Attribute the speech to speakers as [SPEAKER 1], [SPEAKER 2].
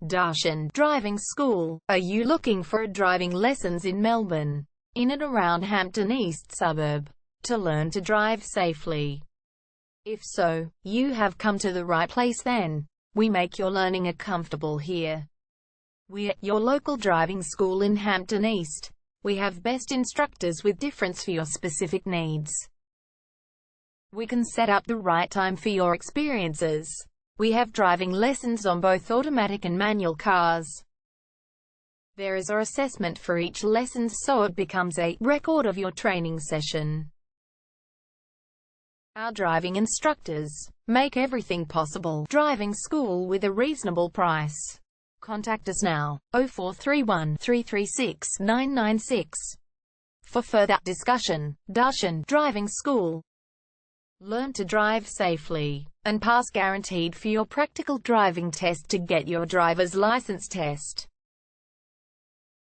[SPEAKER 1] Darshan Driving School. Are you looking for driving lessons in Melbourne, in and around Hampton East suburb, to learn to drive safely? If so, you have come to the right place then. We make your learning comfortable here. We're your local driving school in Hampton East. We have best instructors with difference for your specific needs. We can set up the right time for your experiences. We have driving lessons on both automatic and manual cars. There is an assessment for each lesson, so it becomes a record of your training session. Our driving instructors make everything possible. Driving school with a reasonable price. Contact us now, 0431 336 996. For further discussion. Darshan Driving School. Learn to drive safely and pass guaranteed for your practical driving test to get your driver's license test.